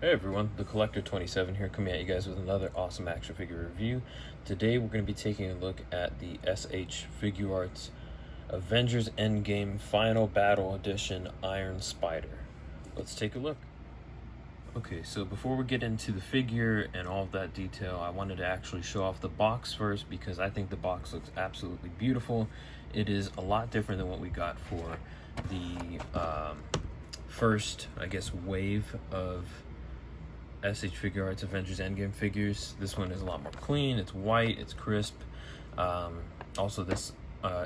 Hey everyone, the Collector 27 here, coming at you guys with another awesome action figure review. Today we're going to be taking a look at the SH Figuarts Avengers Endgame Final Battle Edition Iron Spider. Let's take a look. Okay, so before we get into the figure and all of that detail, I wanted to actually show off the box first because I think the box looks absolutely beautiful. It is a lot different than what we got for the first, I guess, wave of SH Figuarts Avengers Endgame figures. This one is a lot more clean, it's white, it's crisp. Also, this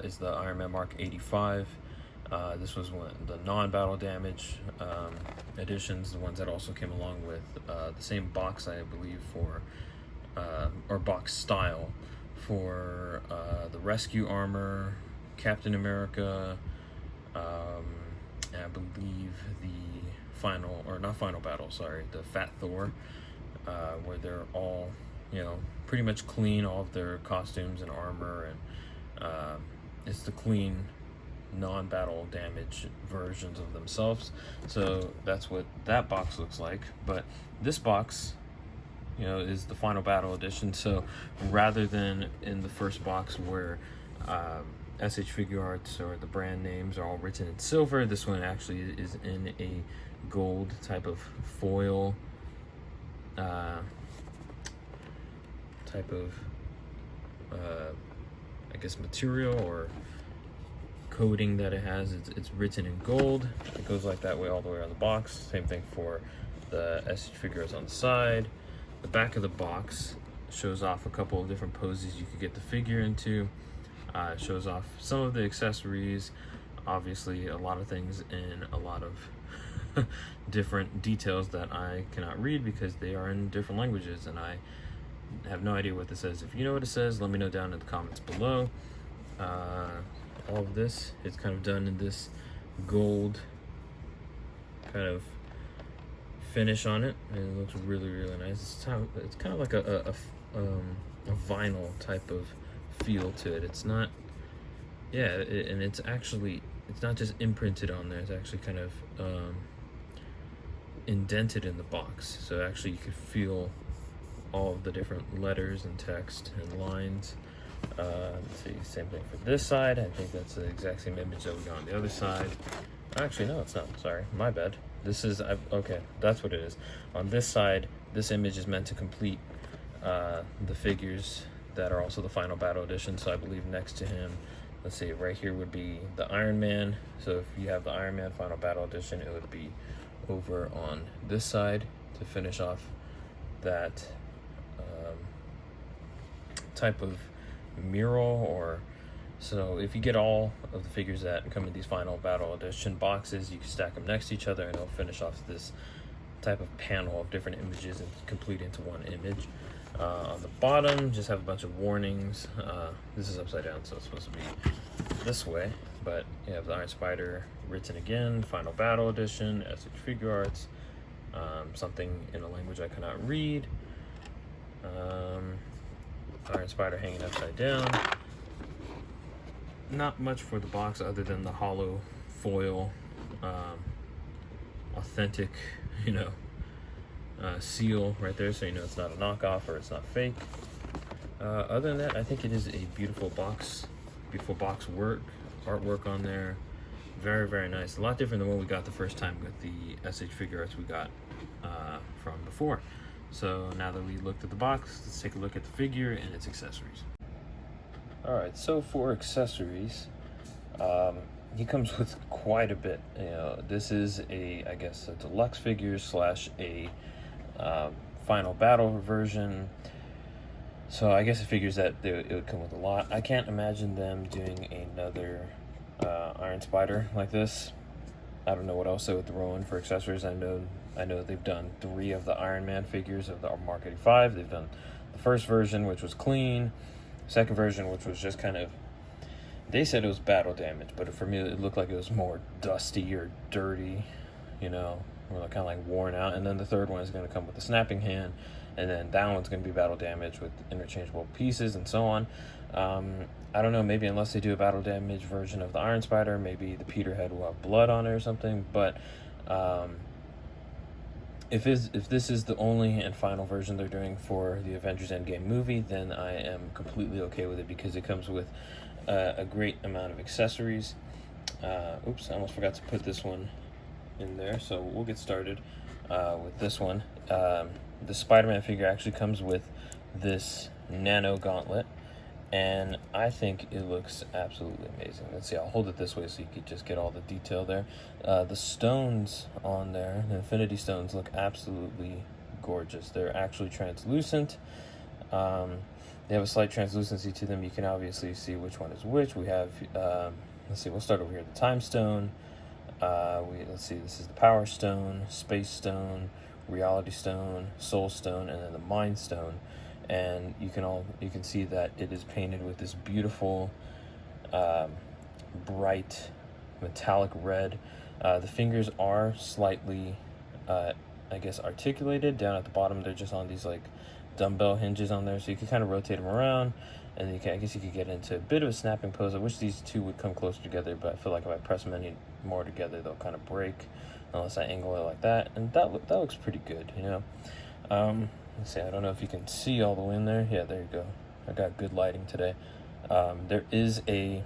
is the Iron Man Mark 85. This was one the non-battle damage editions, the ones that also came along with the same box, I believe, for or box style for the rescue armor, Captain America, and I believe the final, or not final battle, sorry, the Fat Thor, where they're all, you know, pretty much clean, all of their costumes and armor, and it's the clean non-battle damage versions of themselves. So that's what that box looks like. But this box, you know, is the final battle edition. So rather than in the first box where SH Figuarts or the brand names are all written in silver, this one actually is in a gold type of foil type of I guess material or coating that it has. It's written in gold. It goes like that way all the way around the box. Same thing for the SH Figuarts on the side. The back of the box shows off a couple of different poses you could get the figure into. It shows off some of the accessories, obviously a lot of things in a lot of different details that I cannot read because they are in different languages and I have no idea what this says. If you know what it says, let me know down in the comments below. All of this is kind of done in this gold kind of finish on it, and it looks really, really nice. It's kind of like a vinyl type of feel to it. It's not, yeah, and it's actually, it's not just imprinted on there, it's actually kind of indented in the box, so actually you could feel all of the different letters and text and lines. Let's see, same thing for this side. I think that's the exact same image that we got on the other side. Actually, no, it's not. Sorry, my bad. This is, okay, that's what it is. On this side, this image is meant to complete the figures that are also the final battle edition. So I believe next to him, let's see, right here would be the Iron Man. So if you have the Iron Man final battle edition, it would be over on this side to finish off that type of mural. Or so if you get all of the figures that come in these final battle edition boxes, you can stack them next to each other and it'll finish off this type of panel of different images and complete into one image. On the bottom, just have a bunch of warnings. This is upside down, so it's supposed to be this way, but you have the Iron Spider written again, Final Battle Edition, SH Figuarts, something in a language I cannot read. Iron Spider hanging upside down. Not much for the box other than the hollow foil, authentic, you know, seal right there, so you know it's not a knockoff or it's not fake. Other than that, I think it is a beautiful box artwork on there. Very, very nice. A lot different than what we got the first time with the SH Figuarts we got from before. So now that we looked at the box, let's take a look at the figure and its accessories. Alright, so for accessories, he comes with quite a bit. You know, this is I guess a deluxe figure slash a final battle version. So I guess it figures that it would come with a lot. I can't imagine them doing another Iron Spider like this. I don't know what else they would throw in for accessories. I know they've done 3 of the Iron Man figures of the Mark 85. They've done the first version, which was clean. Second version, which was just kind of, they said it was battle damage, but for me it looked like it was more dusty or dirty, you know, or kind of like worn out. And then the third one is going to come with a snapping hand, and then that one's going to be battle damage with interchangeable pieces and so on. I don't know, maybe unless they do a battle damage version of the Iron Spider, maybe the Peter head will have blood on it or something. But if this is the only and final version they're doing for the Avengers Endgame movie, then I am completely okay with it, because it comes with a great amount of accessories. Oops, I almost forgot to put this one in there, so we'll get started with this one. The Spider-Man figure actually comes with this nano gauntlet, and I think it looks absolutely amazing. Let's see, I'll hold it this way so you could just get all the detail there. The stones on there, the Infinity Stones, look absolutely gorgeous. They're actually translucent. They have a slight translucency to them. You can obviously see which one is which. We have, let's see, we'll start over here. The Time Stone. Let's see, this is the Power Stone, Space Stone, Reality Stone, Soul Stone, and then the Mind Stone. And you can see that it is painted with this beautiful, bright, metallic red. The fingers are slightly, I guess, articulated. Down at the bottom, they're just on these like dumbbell hinges on there, so you can kind of rotate them around, and I guess you could get into a bit of a snapping pose. I wish these two would come closer together, but I feel like if I press them any more together, they'll kind of break unless I angle it like that, and that looks pretty good, you know. Let's see, I don't know if you can see all the way in there. Yeah, there you go. I got good lighting today. There is a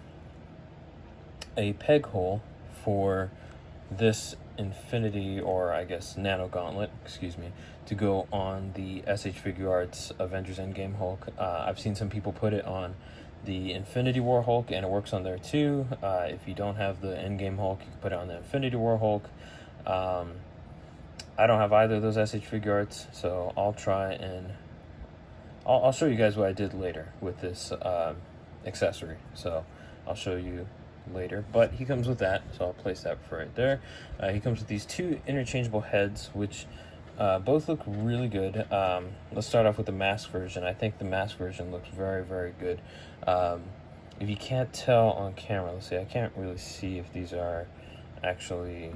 peg hole for this Infinity, or I guess Nano Gauntlet, excuse me, to go on the SH Figuarts Avengers Endgame Hulk. I've seen some people put it on the Infinity War Hulk, and it works on there too. If you don't have the Endgame Hulk, you can put it on the Infinity War Hulk. I don't have either of those SH Figuarts, so I'll try and I'll show you guys what I did later with this accessory. So I'll show you later, but he comes with that, so I'll place that for right there. He comes with these two interchangeable heads, which both look really good. Let's start off with the mask version. I think the mask version looks very, very good. If you can't tell on camera, let's see, I can't really see if these are actually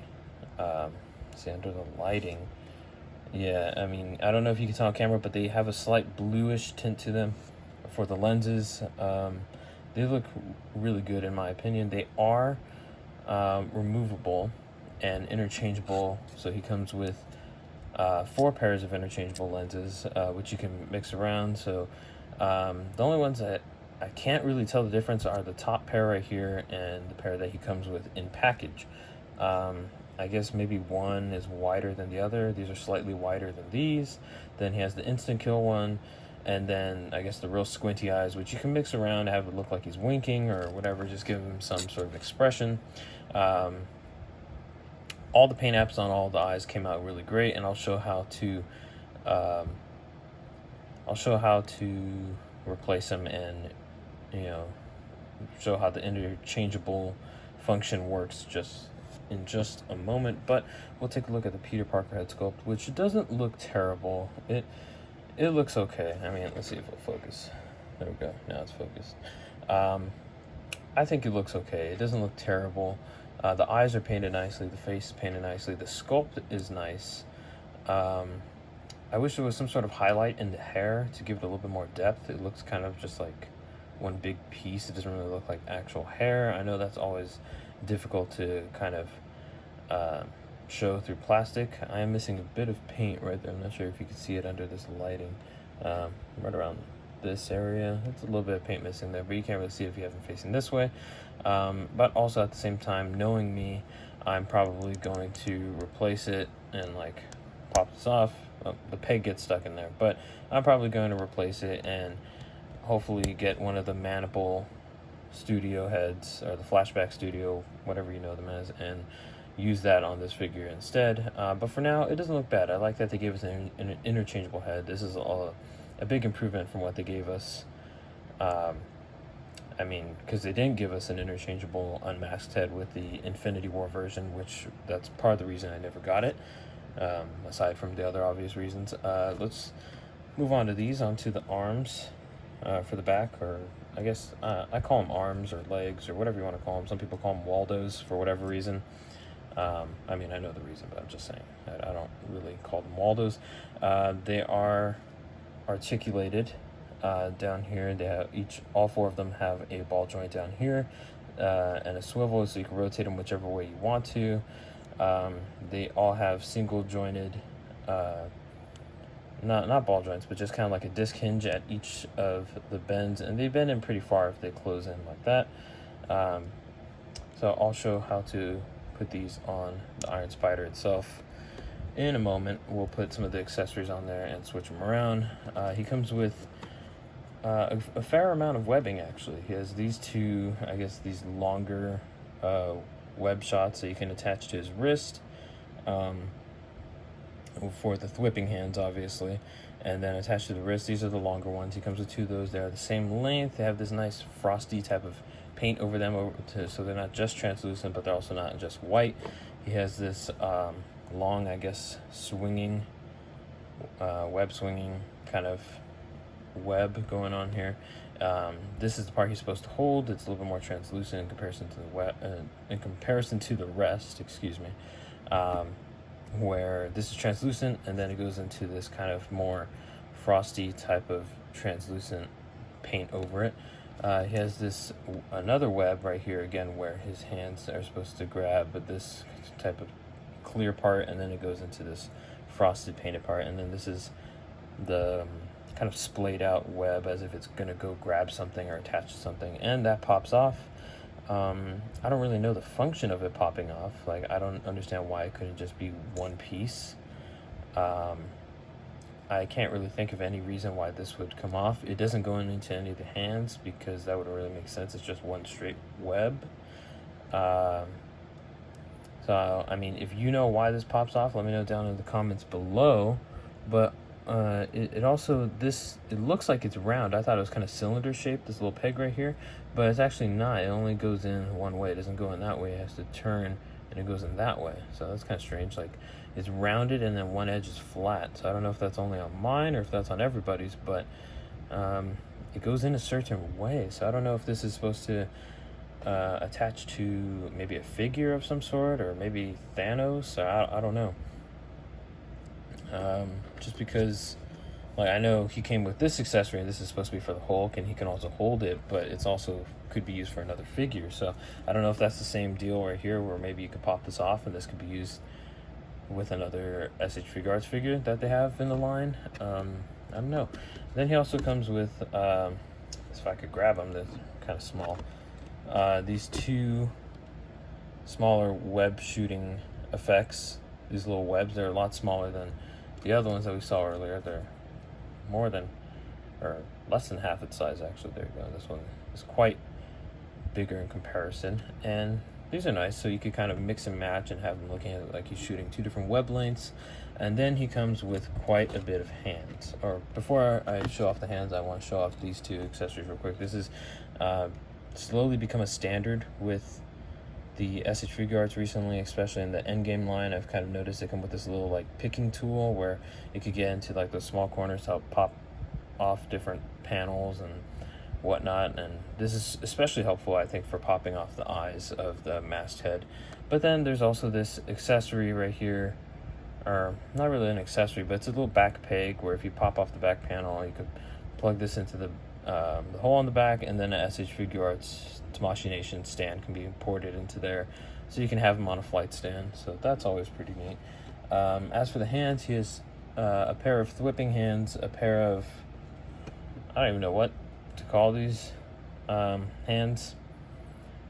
see under the lighting. Yeah, I mean, I don't know if you can tell on camera, but they have a slight bluish tint to them for the lenses. They look really good in my opinion. They are removable and interchangeable, so he comes with 4 pairs of interchangeable lenses, which you can mix around. So the only ones that I can't really tell the difference are the top pair right here and the pair that he comes with in package. I guess maybe one is wider than the other. These are slightly wider than these. Then he has the instant kill one, and then I guess the real squinty eyes, which you can mix around, have it look like he's winking or whatever, just give him some sort of expression. All the paint apps on all the eyes came out really great, and I'll show how to replace them, and show how the interchangeable function works in just a moment. But we'll take a look at the Peter Parker head sculpt, which doesn't look terrible. It looks okay. I mean, let's see if it'll focus. There we go. Now it's focused. I think it looks okay. It doesn't look terrible. The eyes are painted nicely. The face is painted nicely. The sculpt is nice. I wish there was some sort of highlight in the hair to give it a little bit more depth. It looks kind of just like one big piece. It doesn't really look like actual hair. I know that's always difficult to kind of show through plastic. I am missing a bit of paint right there. I'm not sure if you can see it under this lighting. Right around this area, it's a little bit of paint missing there, but you can't really see it if you have them facing this way. But also at the same time, knowing me, I'm probably going to replace it and like pop this off. The peg gets stuck in there, but I'm probably going to replace it and hopefully get one of the Manipul studio heads, or the Flashback Studio, whatever you know them as, and use that on this figure instead. But for now, it doesn't look bad. I like that they gave us an interchangeable head. This is a big improvement from what they gave us. I mean, because they didn't give us an interchangeable unmasked head with the Infinity War version, which that's part of the reason I never got it, aside from the other obvious reasons. Let's move on to these, onto the arms for the back, or I guess I call them arms or legs or whatever you want to call them. Some people call them Waldos for whatever reason. I mean, I know the reason, but I'm just saying I don't really call them Waldos. They are articulated down here. They have all 4 of them have a ball joint down here and a swivel, so you can rotate them whichever way you want to. They all have single jointed not ball joints, but just kind of like a disc hinge at each of the bends, and they bend in pretty far if they close in like that. So I'll show how to put these on the Iron Spider itself in a moment. We'll put some of the accessories on there and switch them around. He comes with a fair amount of webbing, actually. He has these two, I guess, these longer web shots that you can attach to his wrist for the whipping hands, obviously, and then attached to the wrist. These are the longer ones. He comes with two of those. They're the same length. They have this nice frosty type of paint over them, so they're not just translucent, but they're also not just white. He has this long, I guess, swinging, web swinging kind of web going on here. This is the part he's supposed to hold. It's a little bit more translucent in comparison to the rest. Excuse me. Where this is translucent, and then it goes into this kind of more frosty type of translucent paint over it. He has this another web right here again where his hands are supposed to grab, but this type of clear part, and then it goes into this frosted painted part, and then this is the kind of splayed out web as if it's gonna go grab something or attach to something, and that pops off. I don't really know the function of it popping off. Like, I don't understand why it couldn't just be one piece. I can't really think of any reason why this would come off. It doesn't go into any of the hands because that wouldn't really make sense. It's just one straight web. So, I mean, if you know why this pops off, let me know down in the comments below. But it also, it looks like it's round. I thought it was kind of cylinder shaped, this little peg right here, but it's actually not. It only goes in one way. It doesn't go in that way. It has to turn, and it goes in that way. So that's kind of strange. Like, it's rounded, and then one edge is flat. So I don't know if that's only on mine or if that's on everybody's, but it goes in a certain way. So I don't know if this is supposed to attach to maybe a figure of some sort, or maybe Thanos. I don't know. Just because, like, I know he came with this accessory, and this is supposed to be for the Hulk, and he can also hold it, but it's also could be used for another figure. So I don't know if that's the same deal right here, where maybe you could pop this off and this could be used with another SH Figuarts figure that they have in the line. I don't know. Then he also comes with, if I could grab them, they're kind of small. These two smaller web shooting effects. These little webs, they're a lot smaller than the other ones that we saw earlier. They're more than, or less than half its size, actually. There you go. This one is quite bigger in comparison, and these are nice, so you could kind of mix and match and have them looking at it like he's shooting two different web lengths. And then he comes with quite a bit of hands. Or before I show off the hands, I want to show off these two accessories real quick. This is slowly become a standard with the SH Figuarts recently, especially in the Endgame line. I've kind of noticed they come with this little like picking tool where you could get into like those small corners to help pop off different panels and whatnot, and this is especially helpful, I think, for popping off the eyes of the masked head. But then there's also this accessory right here, or not really an accessory, but it's a little back peg where if you pop off the back panel, you could plug this into the hole on the back, and then a SH Figuarts Tamashii Nation stand can be ported into there, so you can have them on a flight stand. So that's always pretty neat. As for the hands, he has a pair of whipping hands, a pair of, I don't even know what to call these hands.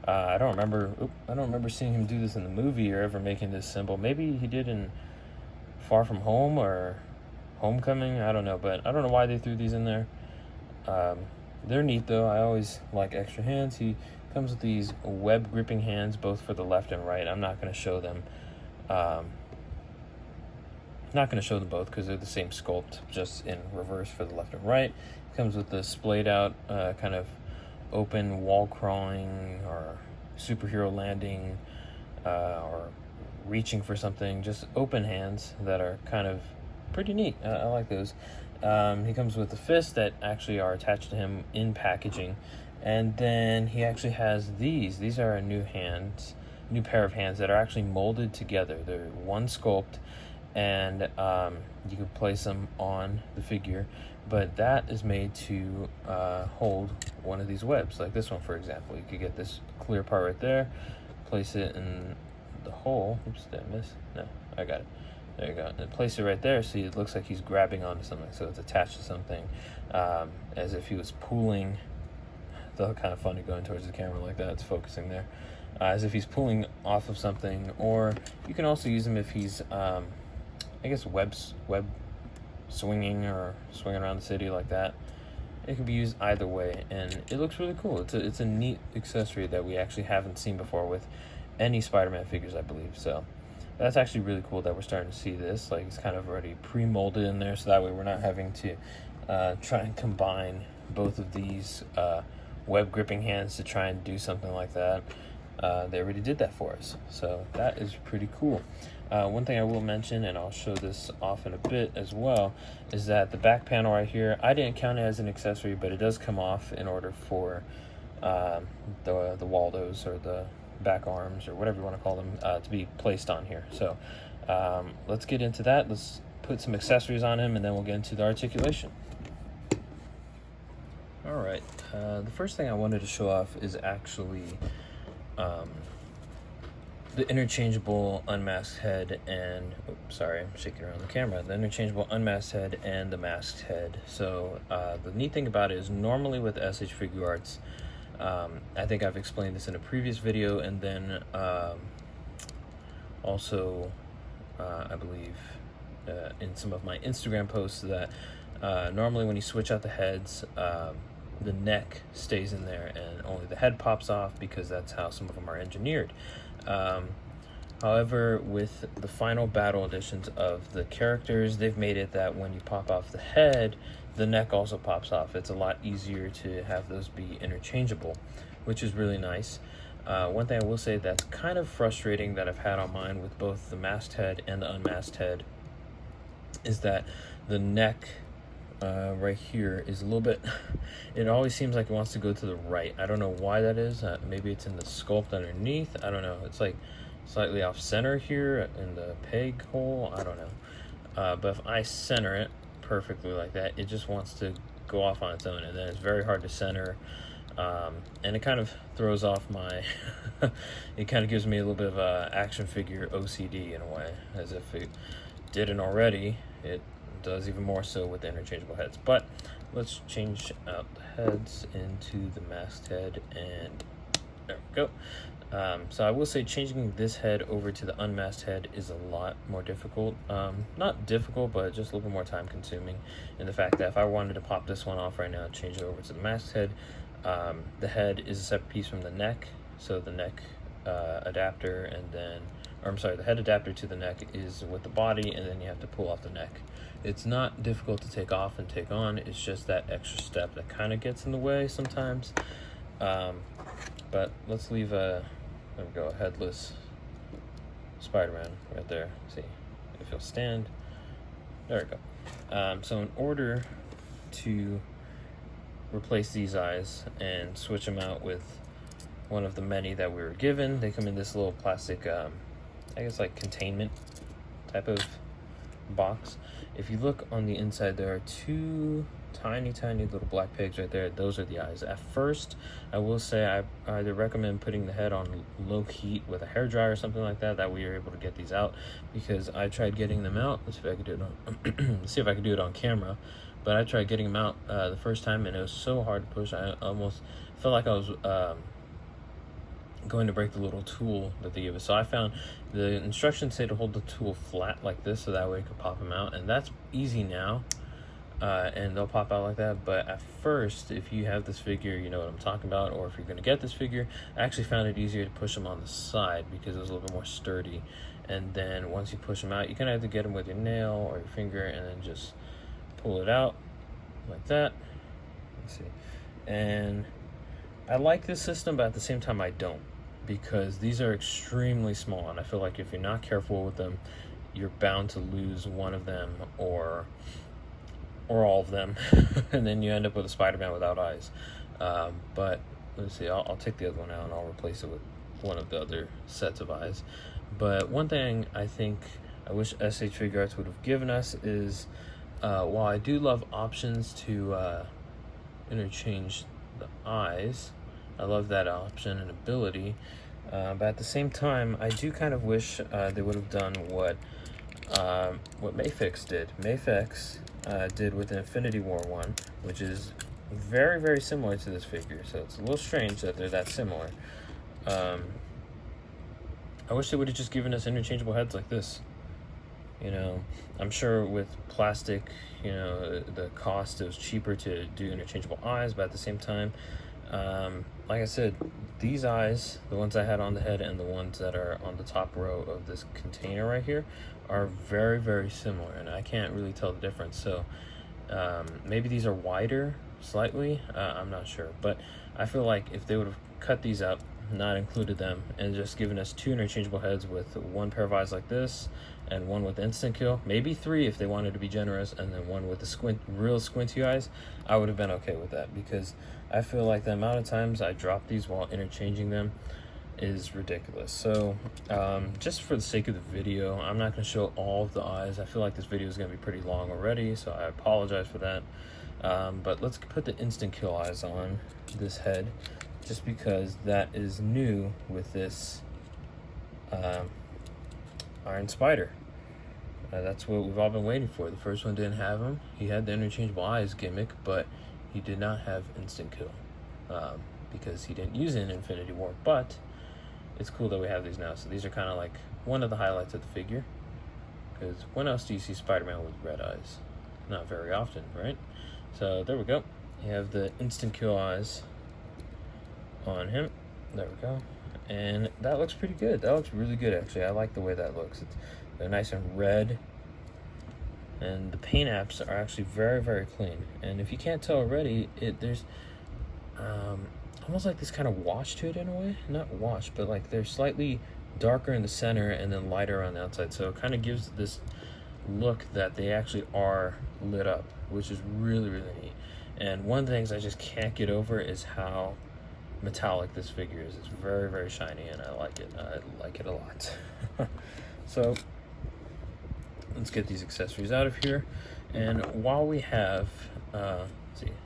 I don't remember seeing him do this in the movie or ever making this symbol. Maybe he did in Far From Home or Homecoming. I don't know, but I don't know why they threw these in there. They're neat though. I always like extra hands. He comes with these web gripping hands, both for the left and right. I'm not going to show them. Not going to show them both because they're the same sculpt, just in reverse for the left and right. Comes with the splayed out kind of open wall crawling or superhero landing or reaching for something, just open hands that are kind of pretty neat. I like those. He comes with the fists that actually are attached to him in packaging, and then he actually has these are a new pair of hands that are actually molded together. They're one sculpt, and you can place them on the figure, but that is made to hold one of these webs, like this one, for example. You could get this clear part right there, place it in the hole. Oops, did I miss? No, I got it. There you go. And place it right there. See, it looks like he's grabbing onto something, so it's attached to something, as if he was pulling. It's kind of funny going towards the camera like that. It's focusing there, as if he's pulling off of something. Or you can also use him if he's, I guess, web swinging or swinging around the city like that. It can be used either way, and it looks really cool. It's a neat accessory that we actually haven't seen before with any Spider-Man figures, I believe. So that's actually really cool that we're starting to see this. Like, it's kind of already pre-molded in there, so that way we're not having to try and combine both of these web gripping hands to try and do something like that. They already did that for us, so that is pretty cool. One thing I will mention, and I'll show this off in a bit as well, is that the back panel right here, I didn't count it as an accessory, but it does come off in order for the Waldos or the back arms or whatever you want to call them to be placed on here. So let's get into that. Let's put some accessories on him, and then we'll get into the articulation. All right, the first thing I wanted to show off is actually the interchangeable unmasked head and, sorry, I'm shaking around the camera, the interchangeable unmasked head and the masked head. So the neat thing about it is, normally with SH Figuarts, I think I've explained this in a previous video, and then also I believe in some of my Instagram posts, that normally when you switch out the heads, the neck stays in there and only the head pops off, because that's how some of them are engineered. However, with the final battle editions of the characters, they've made it that when you pop off the head, the neck also pops off. It's a lot easier to have those be interchangeable, which is really nice. One thing I will say that's kind of frustrating that I've had on mine with both the masked head and the unmasked head is that the neck right here is a little bit, it always seems like it wants to go to the right. I don't know why that is. Maybe it's in the sculpt underneath. I don't know. It's like slightly off center here in the peg hole. I don't know. But if I center it perfectly like that, it just wants to go off on its own, and then it's very hard to center. And it kind of throws off my it kind of gives me a little bit of action figure OCD in a way, as if it didn't already. It does even more so with the interchangeable heads. But let's change out the heads into the masked head, and there we go. So I will say changing this head over to the unmasked head is a lot more difficult. Not difficult, but just a little bit more time consuming, in the fact that if I wanted to pop this one off right now, change it over to the masked head, the head is a separate piece from the neck. So the neck adapter, and then, or I'm sorry, the head adapter to the neck is with the body, and then you have to pull off the neck. It's not difficult to take off and take on, it's just that extra step that kind of gets in the way sometimes. But let's leave there we go, a headless Spider-Man right there. See if he'll stand. There we go. So in order to replace these eyes and switch them out with one of the many that we were given, they come in this little plastic, I guess like containment type of box. If you look on the inside, there are two tiny little black pegs right there. Those are the eyes. At first, I will say I either recommend putting the head on low heat with a hairdryer or something like that, that way you're able to get these out, because I tried getting them out. Let's see if I can do it on let's see if I can do it on camera. But I tried getting them out the first time, and it was so hard to push. I almost felt like I was going to break the little tool that they give us. So I found the instructions say to hold the tool flat like this, so that way you can pop them out, and that's easy now. And they'll pop out like that. But at first, if you have this figure, you know what I'm talking about, or if you're going to get this figure, I actually found it easier to push them on the side because it was a little bit more sturdy. And then once you push them out, you kind of have to get them with your nail or your finger, and then just pull it out like that. Let's see. And I like this system, but at the same time I don't, because these are extremely small, and I feel like if you're not careful with them, you're bound to lose one of them or all of them, and then you end up with a Spider-Man without eyes. But let's see, I'll take the other one out and I'll replace it with one of the other sets of eyes. But one thing I think I wish SH Figuarts would have given us is, while I do love options to interchange the eyes, I love that option and ability, but at the same time I do kind of wish they would have done what what Mafex did. Mafex did with the Infinity War one, which is very, very similar to this figure. So it's a little strange that they're that similar. I wish they would have just given us interchangeable heads like this. You know, I'm sure with plastic, you know, the cost, it was cheaper to do interchangeable eyes, but at the same time, like I said, these eyes, the ones I had on the head and the ones that are on the top row of this container right here, are very, very similar, and I can't really tell the difference. So maybe these are wider slightly, I'm not sure, but I feel like if they would have cut these up, not included them, and just given us 2 interchangeable heads with 1 pair of eyes like this and 1 with instant kill, maybe 3 if they wanted to be generous, and then 1 with the real squinty eyes, I would have been okay with that, because I feel like the amount of times I drop these while interchanging them is ridiculous. So just for the sake of the video, I'm not going to show all of the eyes. I feel like this video is going to be pretty long already, so I apologize for that. But let's put the instant kill eyes on this head, just because that is new with this Iron Spider. That's what we've all been waiting for. The first one didn't have him. He had the interchangeable eyes gimmick, but he did not have instant kill because he didn't use it in Infinity War. But it's cool that we have these now. So these are kind of like one of the highlights of the figure, because when else do you see Spider-Man with red eyes? Not very often, right? So there we go. You have the instant kill eyes on him. There we go. And that looks pretty good. That looks really good, actually. I like the way that looks. They're nice and red, and the paint apps are actually very, very clean. And if you can't tell already, there's almost like this kind of wash to it in a way. Not wash, but like they're slightly darker in the center and then lighter on the outside. So it kind of gives this look that they actually are lit up, which is really, really neat. And one of the things I just can't get over is how metallic this figure is. It's very, very shiny, and I like it. I like it a lot. So let's get these accessories out of here. And while we have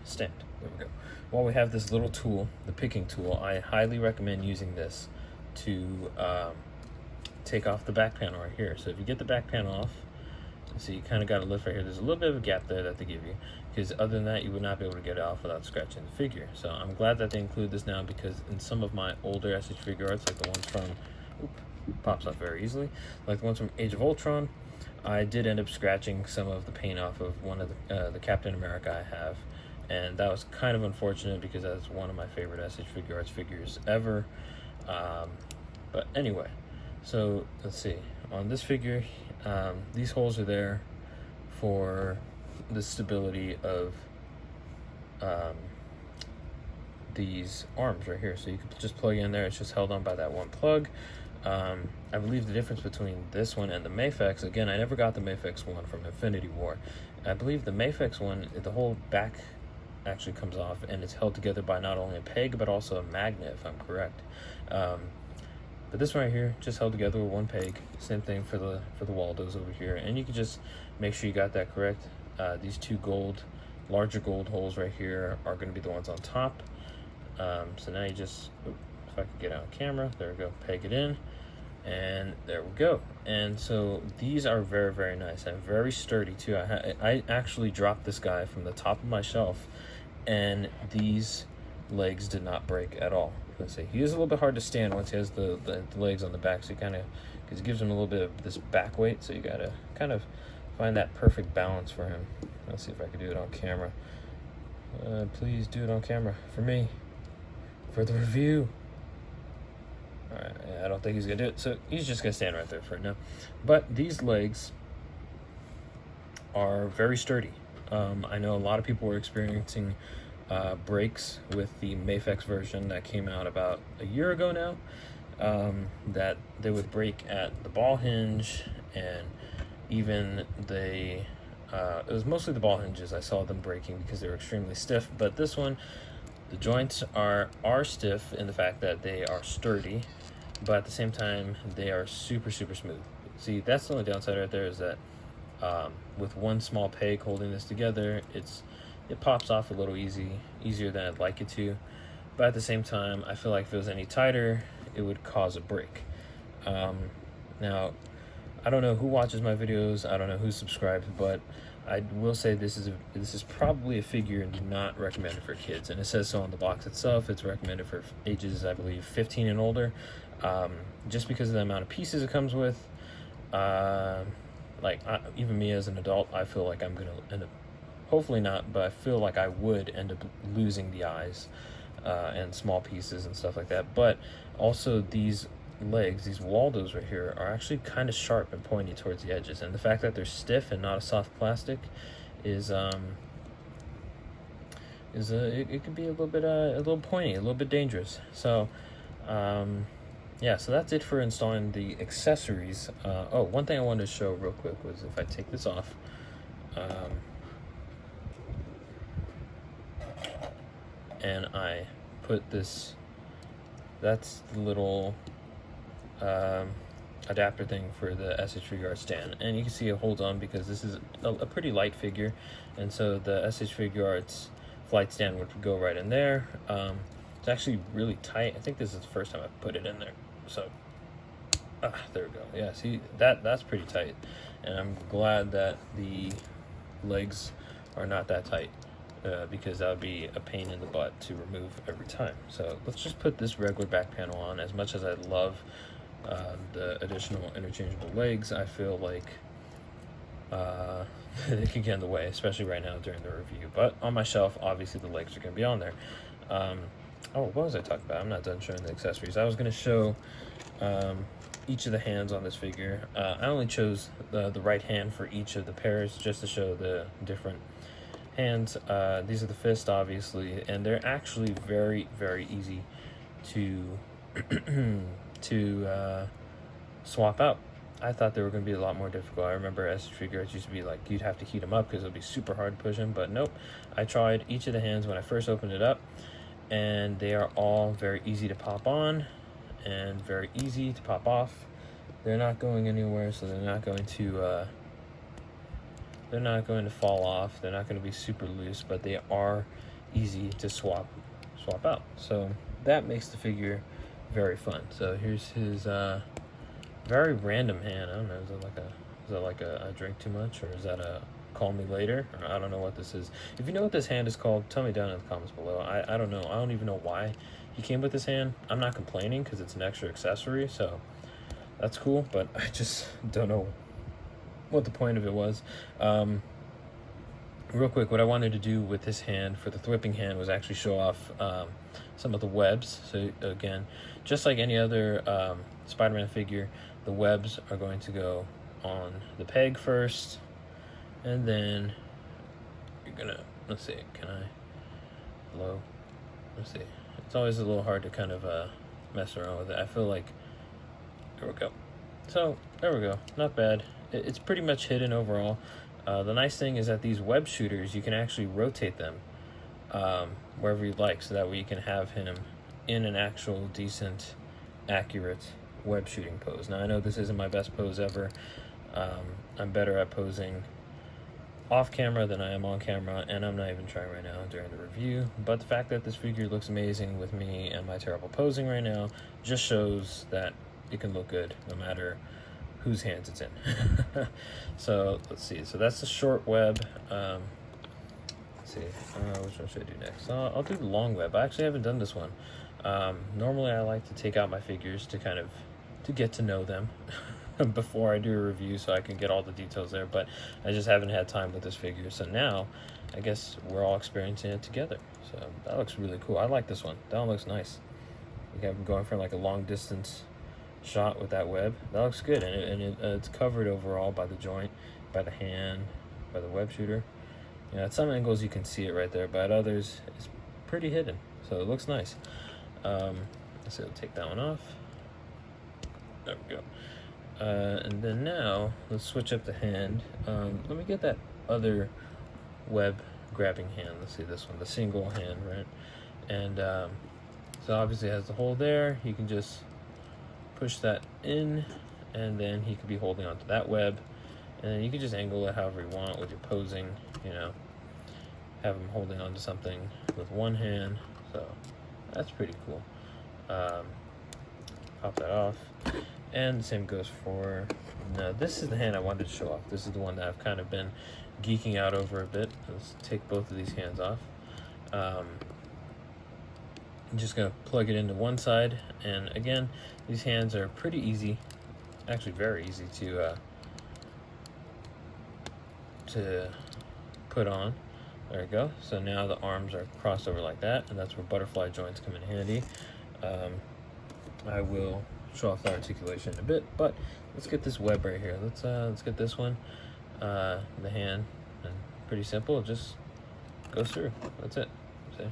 stand, there we go. While we have this little tool, the picking tool, I highly recommend using this to take off the back panel right here. So if you get the back panel off, so you kind of got to lift right here. There's a little bit of a gap there that they give you, because other than that, you would not be able to get it off without scratching the figure. So I'm glad that they include this now, because in some of my older SH Figuarts, like the ones from, pops off very easily, like the ones from Age of Ultron, I did end up scratching some of the paint off of one of the Captain America I have, and that was kind of unfortunate, because that's one of my favorite SH Figuarts figures ever. But anyway, so let's see. On this figure, these holes are there for the stability of these arms right here. So you can just plug in there. It's just held on by that one plug. I believe the difference between this one and the Mafex, again, I never got the Mafex one from Infinity War. I believe the Mafex one, the whole back actually comes off, and it's held together by not only a peg but also a magnet, if I'm correct. But this one right here, just held together with one peg. Same thing for the Waldos over here, and you can just make sure you got that correct. These 2 larger gold holes right here are going to be the ones on top. So now you just, if I could get out on camera, there we go, peg it in, and there we go. And so these are very, very nice and very sturdy too. I actually dropped this guy from the top of my shelf, and these legs did not break at all. Let's see, he is a little bit hard to stand once he has the legs on the back, so you kind of, because it gives him a little bit of this back weight, so you gotta kind of find that perfect balance for him. Let's see if I can do it on camera. Please do it on camera for me, for the review. All right, I don't think he's gonna do it, so he's just gonna stand right there for now. But these legs are very sturdy. I know a lot of people were experiencing breaks with the Mafex version that came out about a year ago now, that they would break at the ball hinge, and even it was mostly the ball hinges I saw them breaking because they were extremely stiff. But this one, the joints are stiff in the fact that they are sturdy, but at the same time they are super, super smooth. See, that's the only downside right there, is that with one small peg holding this together, it pops off a little easier than I'd like it to. But at the same time, I feel like if it was any tighter, it would cause a break. Now, I don't know who watches my videos, I don't know who subscribes, but I will say this is probably a figure not recommended for kids, and it says so on the box itself. It's recommended for ages, I believe, 15 and older, just because of the amount of pieces it comes with. Even me as an adult, I feel like I'm gonna end up, hopefully not, but I feel like I would end up losing the eyes and small pieces and stuff like that. But also these legs, these Waldos right here, are actually kind of sharp and pointy towards the edges, and the fact that they're stiff and not a soft plastic is it could be a little pointy, a little bit dangerous. So yeah, so that's it for installing the accessories. Oh, one thing I wanted to show real quick was if I take this off, and I put this, that's the little adapter thing for the SH Figuarts stand, and you can see it holds on because this is a pretty light figure, and so the SH Figuarts flight stand would go right in there. It's actually really tight. I think this is the first time I've put it in there, so there we go. Yeah, see, that's pretty tight, and I'm glad that the legs are not that tight, because that would be a pain in the butt to remove every time. So let's just put this regular back panel on. As much as I love the additional interchangeable legs, I feel like they can get in the way, especially right now during the review. But on my shelf, obviously the legs are going to be on there. Oh, what was I talking about? I'm not done showing the accessories. I was going to show each of the hands on this figure. I only chose the right hand for each of the pairs just to show the different hands. These are the fist, obviously, and they're actually very, very easy to swap out. I thought they were going to be a lot more difficult. I remember SH Figuarts used to be like, you'd have to heat them up because it would be super hard to push them, but nope. I tried each of the hands when I first opened it up, and they are all very easy to pop on and very easy to pop off. They're not going anywhere, so they're not going to fall off. They're not going to be super loose, but they are easy to swap out. So that makes the figure very fun. So here's his very random hand. I don't know, is that like a I drink too much, or is that a call me later? Or I don't know what this is. If you know what this hand is called, tell me down in the comments below. I don't know. I don't even know why he came with this hand. I'm not complaining because it's an extra accessory, so that's cool, but I just don't know what the point of it was. Real quick, what I wanted to do with this hand for the thwipping hand was actually show off some of the webs. So again, just like any other Spider-Man figure, the webs are going to go on the peg first, and then you're gonna, let's see, can I low? Let's see. It's always a little hard to kind of mess around with it. I feel like, there we go. So there we go, not bad. It's pretty much hidden overall. The nice thing is that these web shooters, you can actually rotate them wherever you'd like, so that way you can have him in an actual decent, accurate web shooting pose. Now I know this isn't my best pose ever. I'm better at posing off camera than I am on camera, and I'm not even trying right now during the review, but the fact that this figure looks amazing with me and my terrible posing right now just shows that it can look good no matter whose hands it's in. So let's see, so that's the short web. Let's see, which one should I do next? I'll do the long web. I actually haven't done this one. Normally I like to take out my figures to kind of to get to know them before I do a review, so I can get all the details there, but I just haven't had time with this figure, so now I guess we're all experiencing it together. So that looks really cool. I like this one. That one looks nice. You have him going for like a long distance shot with that web. That looks good, and it's covered overall by the joint, by the hand, by the web shooter. You know, at some angles you can see it right there, but at others it's pretty hidden, so it looks nice. Let's see, I'll take that one off. There we go. And then now let's switch up the hand. Let me get that other web grabbing hand. Let's see, this one, the single hand, right? And so obviously it has the hole there. You can just push that in, and then he could be holding onto that web, and then you can just angle it however you want with your posing, you know, have him holding onto something with one hand. So that's pretty cool. Pop that off, And the same goes for, no, this is the hand I wanted to show off. This is the one that I've kind of been geeking out over a bit. Let's take both of these hands off. I'm just gonna plug it into one side, and again, these hands are pretty easy, actually very easy to put on. There we go. So now the arms are crossed over like that, and that's where butterfly joints come in handy. I will show off the articulation in a bit, but let's get this web right here. Let's get this one, the hand, and pretty simple. It just goes through. That's it. See?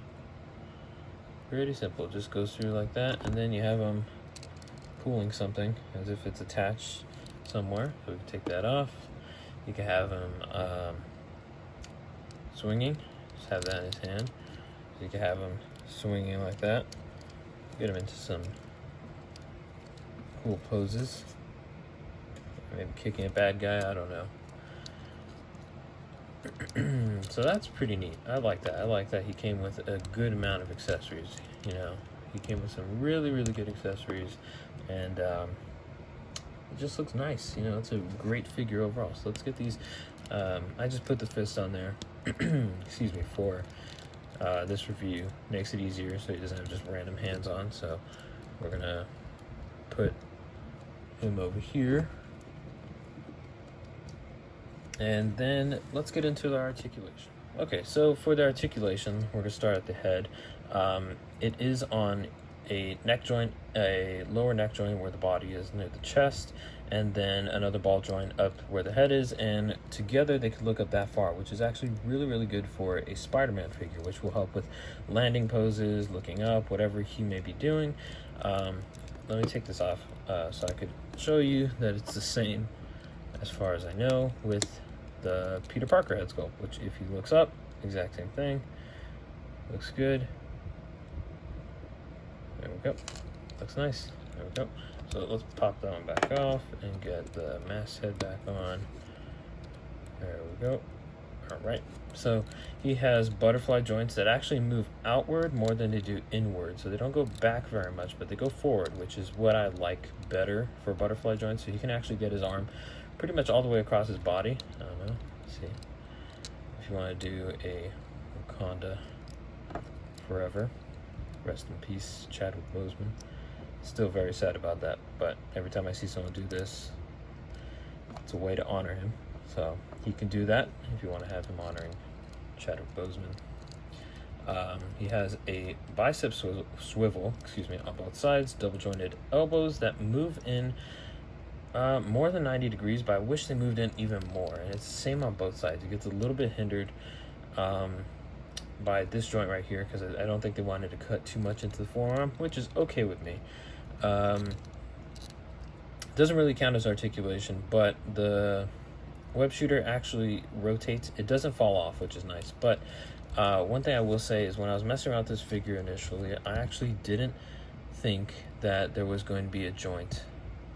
Pretty simple. It just goes through like that, and then you have them pulling something as if it's attached somewhere. So we can take that off. You can have them swinging. Just have that in his hand. So you can have them swinging like that. Get him into some cool poses. Maybe kicking a bad guy, I don't know. So that's pretty neat. I like that. I like that he came with a good amount of accessories. You know, he came with some really, really good accessories, and it just looks nice. You know, it's a great figure overall. So let's get these. I just put the fist on there. Excuse me, for this review. Makes it easier so he doesn't have just random hands on. So we're gonna put him over here, and then let's get into the articulation. Okay, so for the articulation, we're gonna start at the head. It is on a neck joint, a lower neck joint where the body is near the chest, and then another ball joint up where the head is, and together they could look up that far, which is actually really, really good for a Spider-Man figure, which will help with landing poses, looking up, whatever he may be doing. Let me take this off so I could show you that it's the same, as far as I know, with the Peter Parker head sculpt, which if he looks up, exact same thing. Looks good. There we go. Looks nice. There we go. So let's pop that one back off and get the mask head back on. There we go. All right. So he has butterfly joints that actually move outward more than they do inward. So they don't go back very much, but they go forward, which is what I like better for butterfly joints. So he can actually get his arm pretty much all the way across his body. I don't know. Let's see. If you want to do a Wakanda forever. Rest in peace, Chadwick Boseman. Still very sad about that, but every time I see someone do this, it's a way to honor him. So he can do that if you want to have him honoring Chadwick Boseman. He has a bicep swivel, on both sides, double jointed elbows that move in more than 90 degrees, but I wish they moved in even more. And it's the same on both sides. It gets a little bit hindered by this joint right here, because I don't think they wanted to cut too much into the forearm, which is okay with me. Doesn't really count as articulation, but the web shooter actually rotates. It doesn't fall off, which is nice. But one thing I will say is when I was messing around with this figure initially, I actually didn't think that there was going to be a joint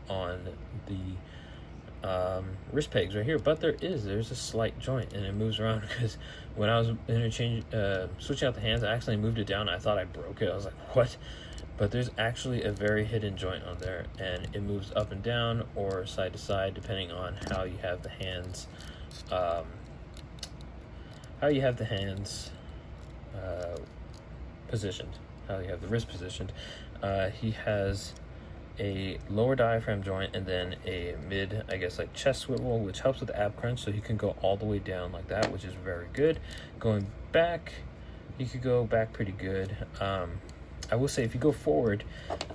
on the wrist pegs right here, but there's a slight joint, and it moves around because when I was switching out the hands, I accidentally moved it down. I thought I broke it. I was like, what? But there's actually a very hidden joint on there, and it moves up and down or side to side depending on how you have the hands positioned, how you have the wrist positioned. He has a lower diaphragm joint and then a mid, I guess, like chest swivel, which helps with the ab crunch, so he can go all the way down like that, which is very good. Going back, he could go back pretty good. I will say if you go forward,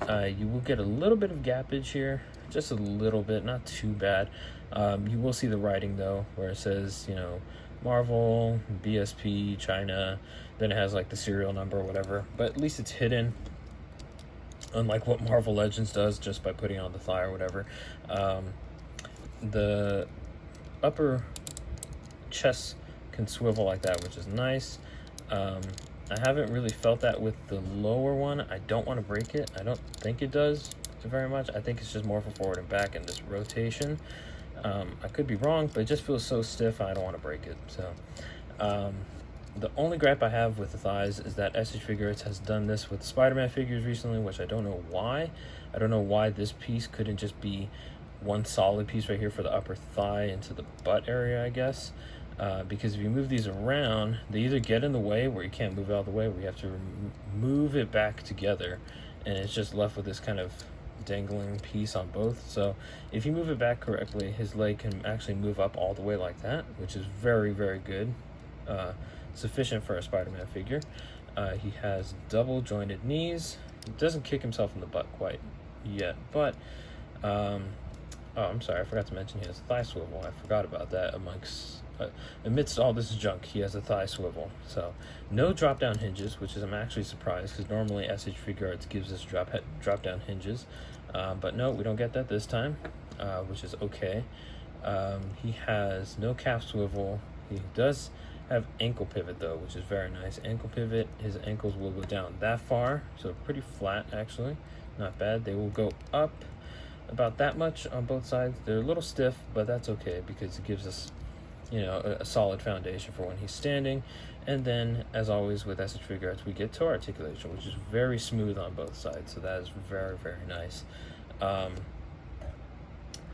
you will get a little bit of gappage here, just a little bit, not too bad. You will see the writing though, where it says, you know, Marvel, BSP, China, then it has like the serial number or whatever, but at least it's hidden, unlike what Marvel Legends does just by putting on the thigh or whatever. The upper chest can swivel like that, which is nice. I haven't really felt that with the lower one. I don't want to break it. I don't think it does very much. I think it's just more for forward and back and this rotation. I could be wrong, but it just feels so stiff and I don't want to break it. So The only gripe I have with the thighs is that SH Figuarts has done this with Spider-Man figures recently, which I don't know why. I don't know why this piece couldn't just be one solid piece right here for the upper thigh into the butt area, I guess. Because if you move these around, they either get in the way where you can't move out of the way, where you have to move it back together, and it's just left with this kind of dangling piece on both. So if you move it back correctly, his leg can actually move up all the way like that, which is very, very good. Sufficient for a Spider-Man figure. He has double jointed knees. He doesn't kick himself in the butt quite yet, but oh, I'm sorry, I forgot to mention he has a thigh swivel. I forgot about that. Amidst all this junk, he has a thigh swivel. So no drop down hinges, which is, I'm actually surprised, because normally SH Figuarts gives us drop down hinges, but no, we don't get that this time, which is okay. He has no calf swivel. He does have ankle pivot though, which is very nice. Ankle pivot, his ankles will go down that far, so pretty flat actually, not bad. They will go up about that much on both sides. They're a little stiff, but that's okay because it gives us, you know, a solid foundation for when he's standing. And then, as always with SH Figuarts, we get toe articulation, which is very smooth on both sides, so that is very, very nice.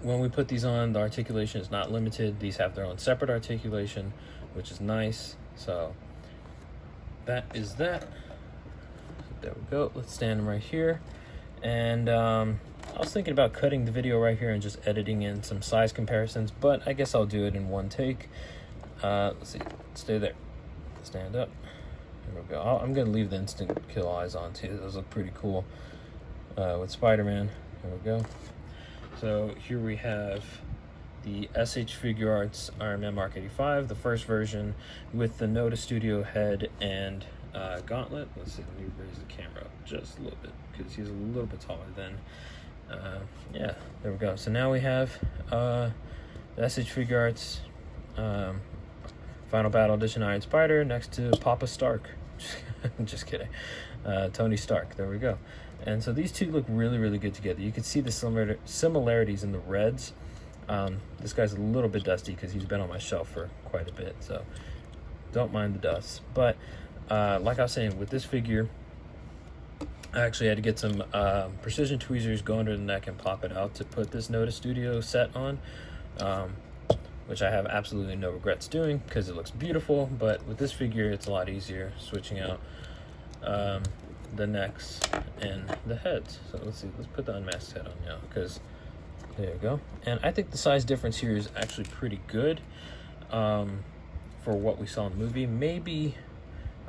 When we put these on, the articulation is not limited. These have their own separate articulation, which is nice. So that is that. There we go. Let's stand them right here. And I was thinking about cutting the video right here and just editing in some size comparisons, but I guess I'll do it in one take. Let's see. Stay there. Stand up. There we go. I'm going to leave the instant kill eyes on too. Those look pretty cool with Spider-Man. There we go. So here we have the SH Figuarts Iron Man Mark 85, the first version with the Noda Studio head and gauntlet. Let's see, let me raise the camera up just a little bit because he's a little bit taller than, yeah, there we go. So now we have the SH Figuarts Final Battle Edition Iron Spider next to Papa Stark. Just kidding. Tony Stark, there we go. And so these two look really, really good together. You can see the similarities in the reds. This guy's a little bit dusty because he's been on my shelf for quite a bit, so don't mind the dust. But like I was saying, with this figure, I actually had to get some precision tweezers, go under the neck and pop it out to put this Noda Studio set on, which I have absolutely no regrets doing because it looks beautiful. But with this figure, it's a lot easier switching out the necks and the heads. So let's see, let's put the unmasked head on now, because there you go. And I think the size difference here is actually pretty good for what we saw in the movie. Maybe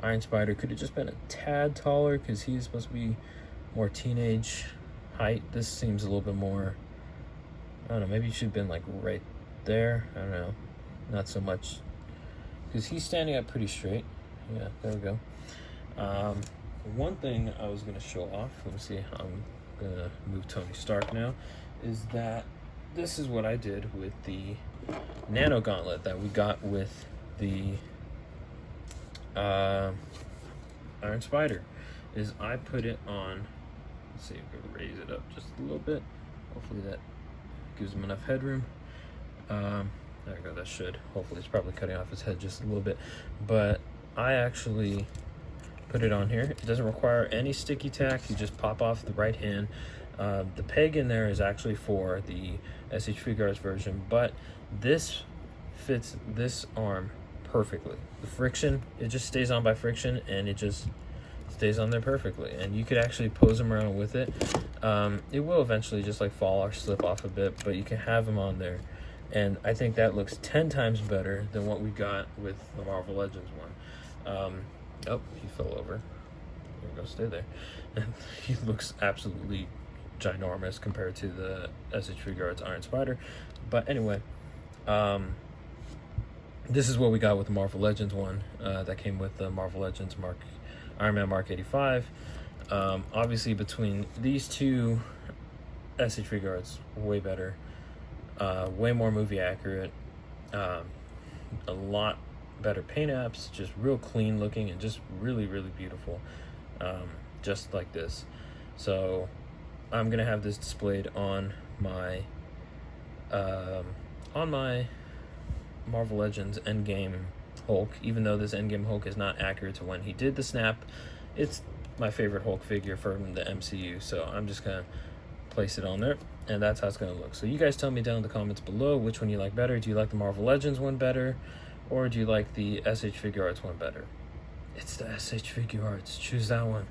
Iron Spider could have just been a tad taller because he's supposed to be more teenage height. This seems a little bit more, I don't know, maybe he should have been like right there. I don't know, not so much, because he's standing up pretty straight. Yeah, there we go. One thing I was going to show off, let me see, I'm going to move Tony Stark now, is that this is what I did with the Nano Gauntlet that we got with the Iron Spider, is I put it on, let's see, I'm going to raise it up just a little bit, hopefully that gives him enough headroom. There we go, that should, hopefully it's probably cutting off his head just a little bit, but I actually put it on here. It doesn't require any sticky tack. You just pop off the right hand. The peg in there is actually for the SH Figuarts version, but this fits this arm perfectly. The friction, it just stays on by friction, and it just stays on there perfectly. And you could actually pose them around with it. It will eventually just like fall or slip off a bit, but you can have them on there. And I think that looks 10 times better than what we got with the Marvel Legends one. Oh, he fell over. There we go, stay there. And he looks absolutely ginormous compared to the SH Figuarts Iron Spider. But anyway, this is what we got with the Marvel Legends one that came with the Marvel Legends Iron Man Mark 85. Obviously, between these two, SH Figuarts way better, way more movie accurate, a lot better paint apps, just real clean looking and just really, really beautiful, just like this. So I'm gonna have this displayed on my Marvel Legends Endgame Hulk, even though this Endgame Hulk is not accurate to when he did the snap. It's my favorite Hulk figure from the MCU, so I'm just gonna place it on there, and that's how it's gonna look. So you guys tell me down in the comments below which one you like better. Do you like the Marvel Legends one better, or do you like the SH Figuarts one better? It's the SH Figuarts. Choose that one.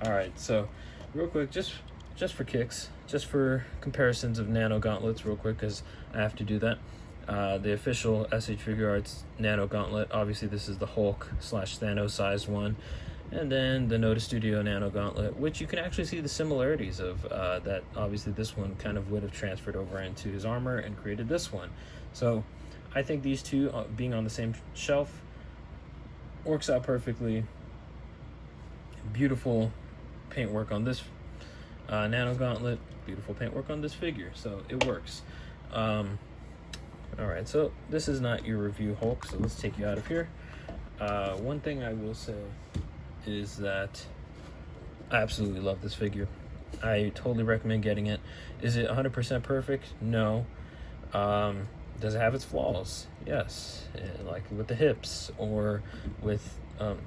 All right, so real quick, just for kicks, just for comparisons of Nano Gauntlets real quick, because I have to do that. The official SH Figuarts Nano Gauntlet, obviously this is the Hulk / Thanos sized one, and then the Noda Studio Nano Gauntlet, which you can actually see the similarities of that. Obviously this one kind of would have transferred over into his armor and created this one. So I think these two being on the same shelf works out perfectly. Beautiful paintwork on this Nano Gauntlet, beautiful paintwork on this figure, so it works. All right, so this is not your review, Hulk, so let's take you out of here. One thing I will say is that I absolutely love this figure. I totally recommend getting it. Is it 100% perfect? No. Does it have its flaws? Yes. Like with the hips, or with oh,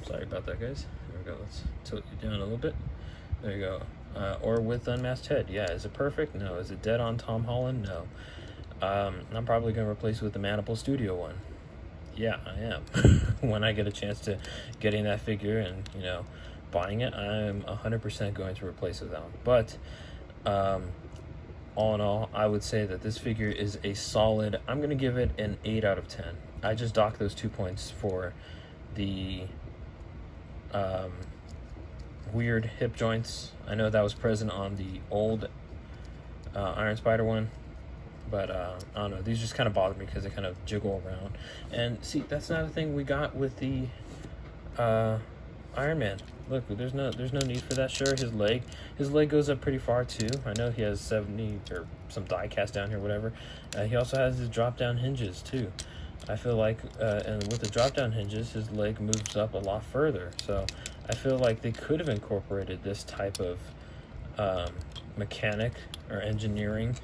sorry about that, guys. There we go. Let's tilt you down a little bit. There you go. Or with unmasked head. Yeah. Is it perfect? No. Is it dead on Tom Holland? No. I'm probably going to replace it with the Mandible Studio one. Yeah, I am. When I get a chance to getting that figure and, you know, buying it, I'm 100% going to replace it with that one. But all in all, I would say that this figure is a solid, I'm going to give it an 8 out of 10. I just docked those 2 points for the weird hip joints. I know that was present on the old Iron Spider one, but I don't know, these just kind of bother me because they kind of jiggle around. And see, that's not a thing we got with the Iron Man. Look, there's no need for that. Sure, his leg goes up pretty far too. I know he has 70 or some die cast down here, whatever. He also has his drop down hinges too. I feel like, and with the drop down hinges, his leg moves up a lot further. So I feel like they could have incorporated this type of mechanic or engineering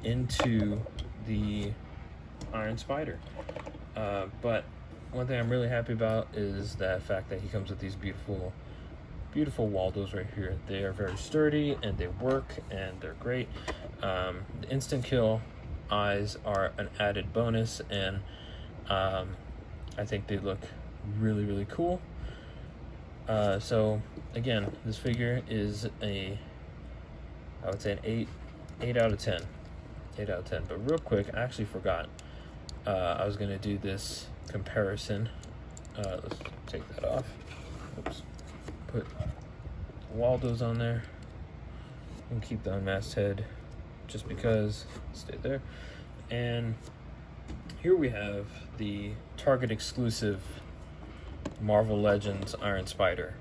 into the Iron Spider. But one thing I'm really happy about is the fact that he comes with these beautiful Waldos right here. They are very sturdy and they work and they're great. The instant kill eyes are an added bonus, and I think they look really, really cool. So again, this figure is I would say an 8 out of 10. 8 out of 10. But real quick, I actually forgot. I was gonna do this comparison. Let's take that off. Oops. Put Waldo's on there and keep the unmasked head just because. Stay there. And here we have the Target exclusive Marvel Legends Iron Spider,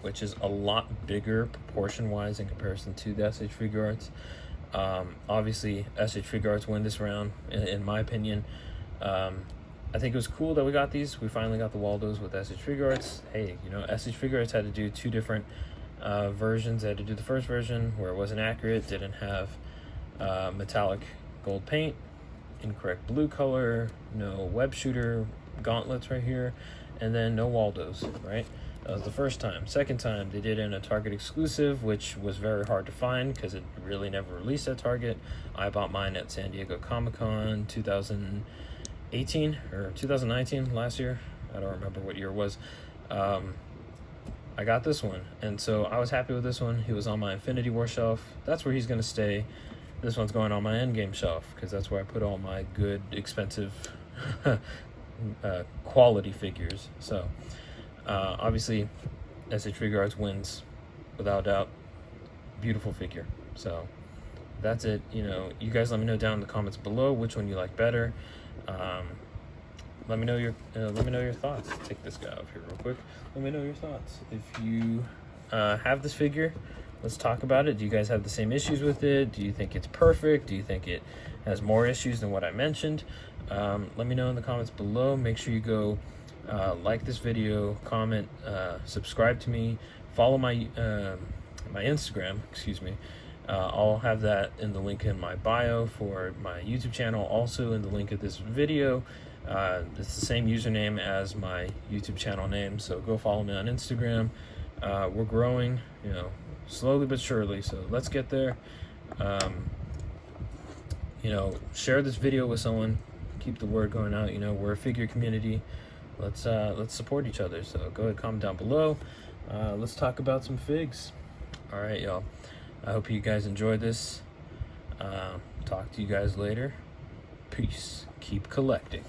which is a lot bigger proportion wise in comparison to the SH Figuarts. Obviously SH Figuarts win this round in my opinion. I think it was cool that we got these. We finally got the Waldos with SH Figuarts. Hey, you know, SH Figuarts had to do 2 different versions. They had to do the first version where it wasn't accurate, didn't have metallic gold paint, incorrect blue color, no web shooter gauntlets right here, and then no Waldos, right? That was the first time. Second time, they did it in a Target exclusive, which was very hard to find because it really never released at Target. I bought mine at San Diego Comic-Con 2018 or 2019, last year. I don't remember what year it was. I got this one, and so I was happy with this one. He was on my Infinity War shelf. That's where he's going to stay. This one's going on my Endgame shelf because that's where I put all my good, expensive quality figures. So obviously SH Figuarts wins without doubt. Beautiful figure. So that's it. You know, you guys let me know down in the comments below which one you like better. Let me know your thoughts. Take this guy off here real quick. Let me know your thoughts. If you have this figure, let's talk about it. Do you guys have the same issues with it? Do you think it's perfect? Do you think it has more issues than what I mentioned? Let me know in the comments below. Make sure you go like this video, comment, subscribe to me, follow my my Instagram, excuse me. I'll have that in the link in my bio for my YouTube channel, also in the link of this video. It's the same username as my YouTube channel name, so go follow me on Instagram. We're growing, slowly but surely, so let's get there. Share this video with someone, keep the word going out. We're a figure community. Let's support each other. So go ahead, comment down below. Let's talk about some figs. All right, y'all. I hope you guys enjoyed this. Talk to you guys later. Peace. Keep collecting.